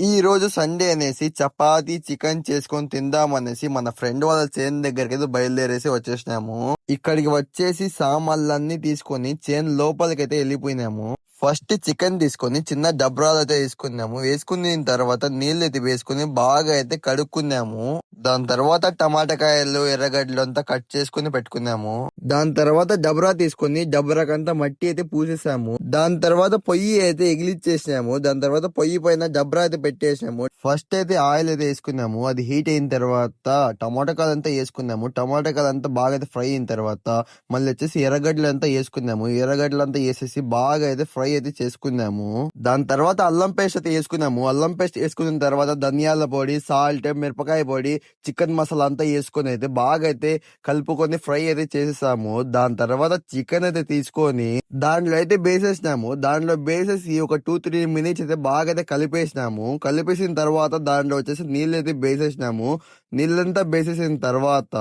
ఈ రోజు సండే అనేసి చపాతీ చికెన్ చేసుకొని తిందామనేసి మన ఫ్రెండ్ వాళ్ళ చేను దగ్గరికి అయితే బయలుదేరేసి వచ్చేసినాము. ఇక్కడికి వచ్చేసి సామాన్లన్నీ తీసుకొని చేను లోపలికైతే వెళ్ళిపోయినాము. ఫస్ట్ చికెన్ తీసుకొని చిన్న డబ్రాలు అయితే వేసుకున్నాము. వేసుకున్న తర్వాత నీళ్ళు అయితే వేసుకుని బాగా అయితే కడుక్కున్నాము. దాని తర్వాత టమాటకాయలు ఎర్రగడ్డలు అంతా కట్ చేసుకుని పెట్టుకున్నాము. దాని తర్వాత డబ్రా తీసుకొని డబ్రాకంతా మట్టి అయితే పూసేసాము. దాని తర్వాత పొయ్యి అయితే ఎగిలిచ్చేసినాము. దాని తర్వాత పొయ్యి పైన డబ్రా అయితే పెట్టేసినాము. ఫస్ట్ అయితే ఆయిల్ అయితే వేసుకున్నాము. అది హీట్ అయిన తర్వాత టమాటకాయలు అంతా వేసుకున్నాము. టమాటకాయలు అంతా బాగా అయితే ఫ్రై అయిన తర్వాత మళ్ళీ వచ్చేసి ఎర్రగడ్డలు అంతా వేసుకున్నాము. ఎర్రగడ్డలు అంతా వేసేసి బాగా అయితే ఫ్రై అయితే చేసుకున్నాము. దాని తర్వాత అల్లం పేస్ట్ అయితే వేసుకున్నాము. అల్లం పేస్ట్ వేసుకున్న తర్వాత ధనియాల పొడి, సాల్ట్, మిరపకాయ పొడి, చికెన్ మసాలా అంతా వేసుకొని అయితే బాగా అయితే కలుపుకొని ఫ్రై అయితే చేసేసాము. దాని తర్వాత చికెన్ అయితే తీసుకొని దాంట్లో అయితే వేసేసినాము. దాంట్లో వేసేసి ఒక 2-3 మినిట్స్ అయితే బాగా అయితే కలిపేసినాము. కలిపేసిన తర్వాత దాంట్లో వచ్చేసి నీళ్ళు అయితే వేసేసినాము. నీళ్ళంతా వేసేసిన తర్వాత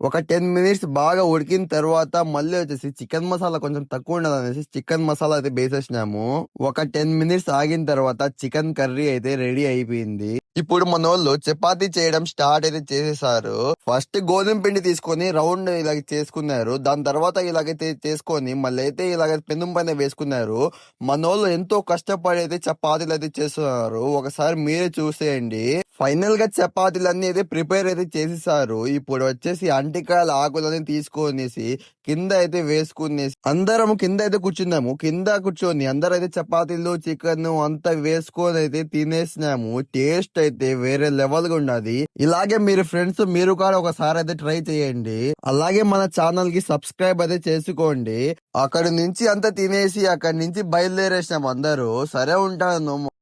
ఒక 10 మినిట్స్ బాగా ఉడికిన తర్వాత మళ్ళీ వచ్చేసి చికెన్ మసాలా కొంచెం తక్కువ ఉండదు అనేసి చికెన్ మసాలా అయితే వేసేసినాము. ఒక 10 మినిట్స్ ఆగిన తర్వాత చికెన్ కర్రీ అయితే రెడీ అయిపోయింది. ఇప్పుడు మన వాళ్ళు చపాతీ చేయడం స్టార్ట్ అయితే చేసేసారు. ఫస్ట్ గోధుమ పిండి తీసుకొని రౌండ్ ఇలాగ చేసుకున్నారు. దాని తర్వాత ఇలాగైతే చేసుకొని మళ్ళీ అయితే ఇలాగ పెనం పైన వేసుకున్నారు. మన వాళ్ళు ఎంతో కష్టపడి అయితే చపాతీలు అయితే చేస్తున్నారు. ఒకసారి మీరే చూసేయండి. ఫైనల్ గా చపాతీలన్నీ అయితే ప్రిపేర్ అయితే చేసేసారు. ఇప్పుడు వచ్చేసి అంటికాయల ఆకులని తీసుకొనేసి కింద అయితే వేసుకునేసి అందరం కింద అయితే కూర్చున్నాము. కింద కూర్చొని అందరూ అయితే చపాతీలు చికెన్ అంతా వేసుకొని అయితే తినేసినాము. టేస్ట్ అయితే వేరే లెవెల్ గా ఉన్నది. ఇలాగే మీరు ఫ్రెండ్స్ మీరు కూడా ఒకసారి అయితే ట్రై చేయండి. అలాగే మన ఛానల్ కి సబ్స్క్రైబ్ అయితే చేసుకోండి. అక్కడి నుంచి అంతా తినేసి అక్కడి నుంచి బయలుదేరేసినాము అందరూ. సరే ఉంటాను.